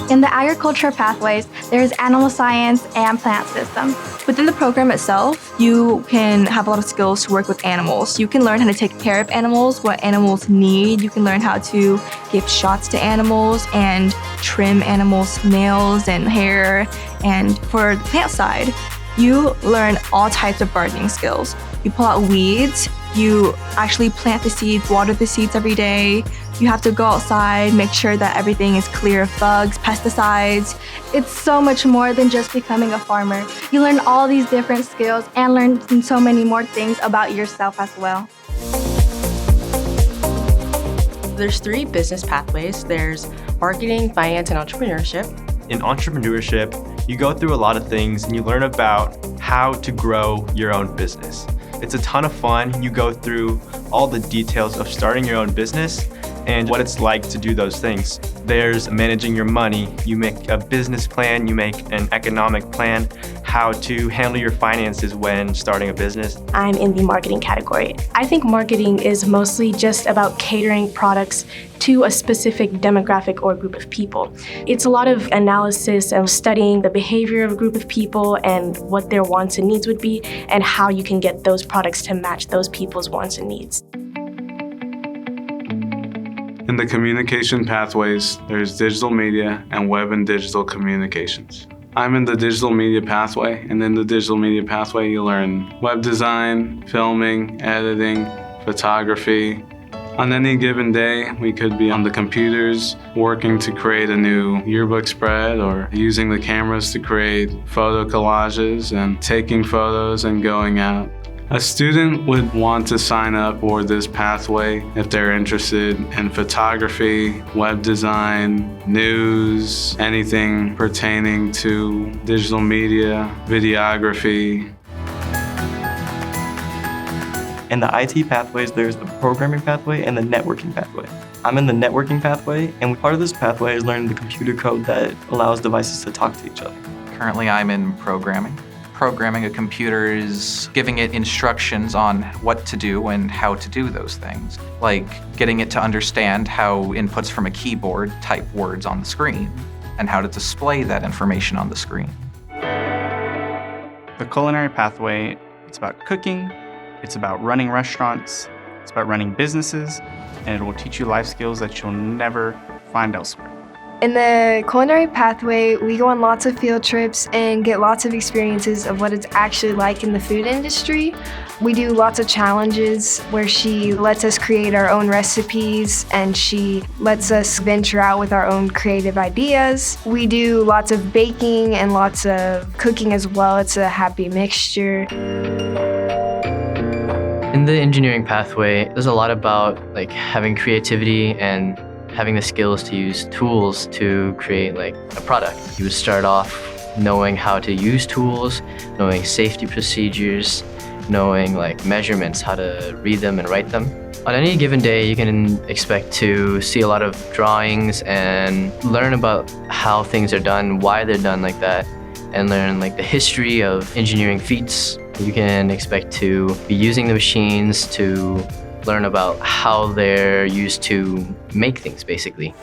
In the agriculture pathways, there is animal science and plant system. Within the program itself, you can have a lot of skills to work with animals. You can learn how to take care of animals, what animals need. You can learn how to give shots to animals and trim animals' nails and hair. And for the plant side, you learn all types of gardening skills. You pull out weeds, you actually plant the seeds, water the seeds every day. You have to go outside, make sure that everything is clear of bugs, pesticides. It's so much more than just becoming a farmer. You learn all these different skills and learn so many more things about yourself as well. There's 3 business pathways. There's marketing, finance, and entrepreneurship. In entrepreneurship, you go through a lot of things and you learn about how to grow your own business. It's a ton of fun. You go through all the details of starting your own business and what it's like to do those things. There's managing your money. You make a business plan, you make an economic plan, how to handle your finances when starting a business. I'm in the marketing category. I think marketing is mostly just about catering products to a specific demographic or group of people. It's a lot of analysis and studying the behavior of a group of people and what their wants and needs would be and how you can get those products to match those people's wants and needs. In the communication pathways, there's digital media and web and digital communications. I'm in the digital media pathway, and in the digital media pathway, you learn web design, filming, editing, photography. On any given day, we could be on the computers working to create a new yearbook spread or using the cameras to create photo collages and taking photos and going out. A student would want to sign up for this pathway if they're interested in photography, web design, news, anything pertaining to digital media, videography. In the IT pathways, there's the programming pathway and the networking pathway. I'm in the networking pathway, and part of this pathway is learning the computer code that allows devices to talk to each other. Currently, I'm in programming. Programming a computer is giving it instructions on what to do and how to do those things, like getting it to understand how inputs from a keyboard type words on the screen and how to display that information on the screen. The culinary pathway, it's about cooking, it's about running restaurants, it's about running businesses, and it will teach you life skills that you'll never find elsewhere. In the culinary pathway, we go on lots of field trips and get lots of experiences of what it's actually like in the food industry. We do lots of challenges where she lets us create our own recipes and she lets us venture out with our own creative ideas. We do lots of baking and lots of cooking as well. It's a happy mixture. In the engineering pathway, there's a lot about having creativity and having the skills to use tools to create a product. You would start off knowing how to use tools, knowing safety procedures, knowing measurements, how to read them and write them. On any given day, you can expect to see a lot of drawings and learn about how things are done, why they're done like that, and learn the history of engineering feats. You can expect to be using the machines to learn about how they're used to make things, basically.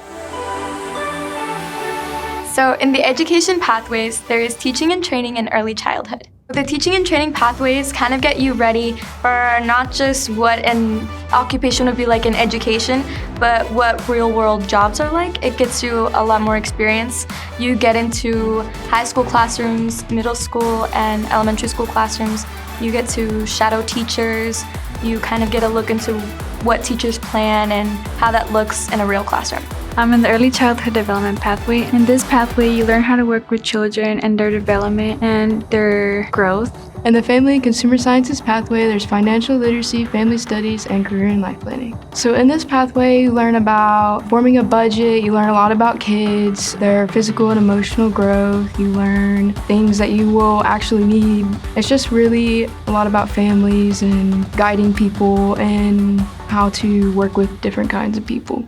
So in the education pathways, there is teaching and training in early childhood. The teaching and training pathways kind of get you ready for not just what an occupation would be like in education, but what real world jobs are like. It gets you a lot more experience. You get into high school classrooms, middle school, and elementary school classrooms. You get to shadow teachers. You kind of get a look into what teachers plan and how that looks in a real classroom. I'm in the early childhood development pathway. In this pathway, you learn how to work with children and their development and their growth. In the family and consumer sciences pathway, there's financial literacy, family studies, and career and life planning. So in this pathway, you learn about forming a budget, you learn a lot about kids, their physical and emotional growth, you learn things that you will actually need. It's just really a lot about families and guiding people and how to work with different kinds of people.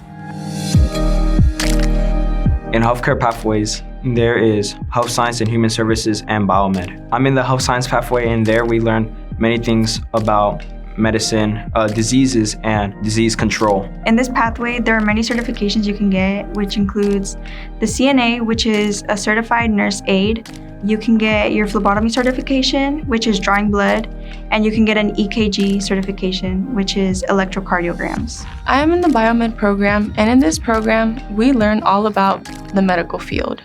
In healthcare pathways, there is health science and human services and biomed. I'm in the health science pathway, and there we learn many things about medicine, diseases, and disease control. In this pathway, there are many certifications you can get, which includes the CNA, which is a certified nurse aide. You can get your phlebotomy certification, which is drawing blood, and you can get an EKG certification, which is electrocardiograms. I am in the biomed program, and in this program, we learn all about the medical field.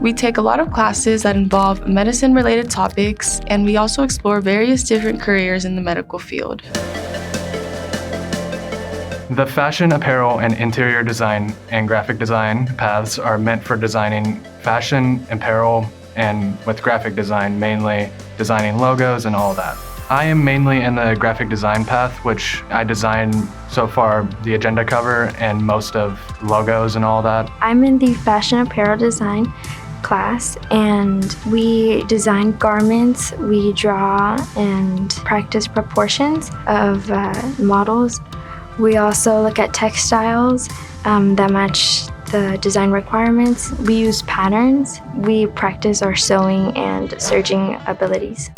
We take a lot of classes that involve medicine-related topics, and we also explore various different careers in the medical field. The fashion, apparel, and interior design and graphic design paths are meant for designing fashion, apparel, and with graphic design, mainly designing logos and all that. I am mainly in the graphic design path, which I designed so far the agenda cover and most of logos and all that. I'm in the fashion apparel design class, and we design garments, we draw and practice proportions of models. We also look at textiles that match the design requirements. We use patterns. We practice our sewing and serging abilities.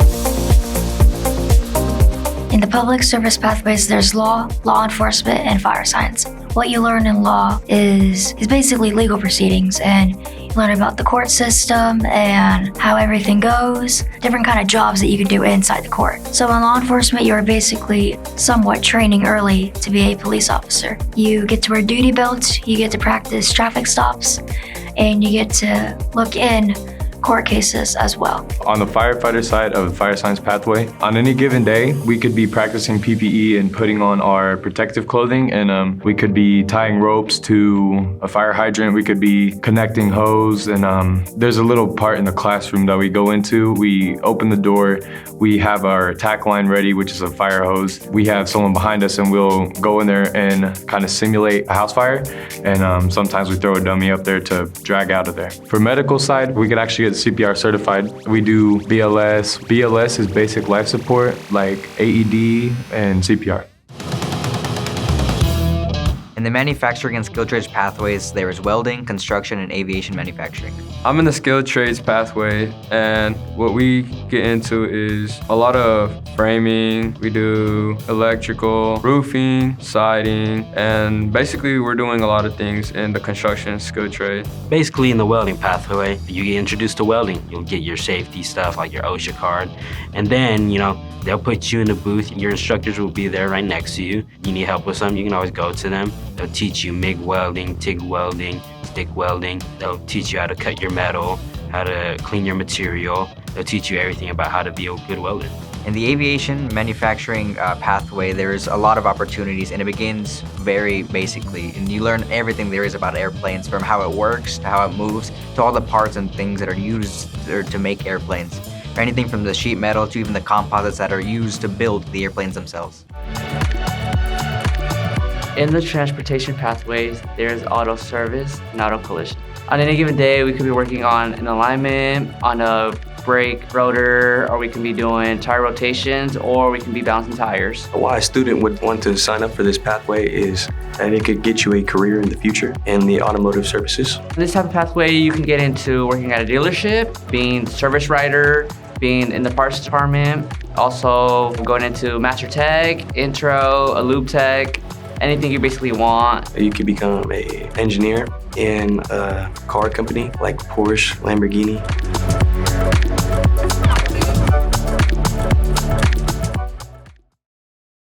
In the public service pathways, there's law, law enforcement, and fire science. What you learn in law is basically legal proceedings, and you learn about the court system and how everything goes, different kind of jobs that you can do inside the court. So in law enforcement, you're basically somewhat training early to be a police officer. You get to wear duty belts, you get to practice traffic stops, and you get to look in court cases as well. On the firefighter side of the fire science pathway, on any given day, we could be practicing PPE and putting on our protective clothing, and we could be tying ropes to a fire hydrant, we could be connecting hose, and there's a little part in the classroom that we go into. We open the door, we have our attack line ready, which is a fire hose. We have someone behind us, and we'll go in there and kind of simulate a house fire, and sometimes we throw a dummy up there to drag out of there. For medical side, we could actually get CPR certified. We do BLS. BLS is basic life support, like AED and CPR. In the manufacturing and skilled trades pathways, there is welding, construction, and aviation manufacturing. I'm in the skilled trades pathway, and what we get into is a lot of framing. We do electrical, roofing, siding, and basically we're doing a lot of things in the construction skilled trade. Basically in the welding pathway, you get introduced to welding. You'll get your safety stuff like your OSHA card, and then, they'll put you in the booth. Your instructors will be there right next to you. You need help with something, you can always go to them. They'll teach you MIG welding, TIG welding, stick welding. They'll teach you how to cut your metal, how to clean your material. They'll teach you everything about how to be a good welder. In the aviation manufacturing pathway, there's a lot of opportunities, and it begins very basically. And you learn everything there is about airplanes, from how it works to how it moves to all the parts and things that are used to make airplanes. Anything from the sheet metal to even the composites that are used to build the airplanes themselves. In the transportation pathways, there's auto service and auto collision. On any given day, we could be working on an alignment, on a brake rotor, or we can be doing tire rotations, or we can be balancing tires. Why a student would want to sign up for this pathway is that it could get you a career in the future in the automotive services. This type of pathway, you can get into working at a dealership, being service writer, being in the parts department, also going into master tech, intro, a lube tech, anything you basically want. You could become an engineer in a car company like Porsche, Lamborghini.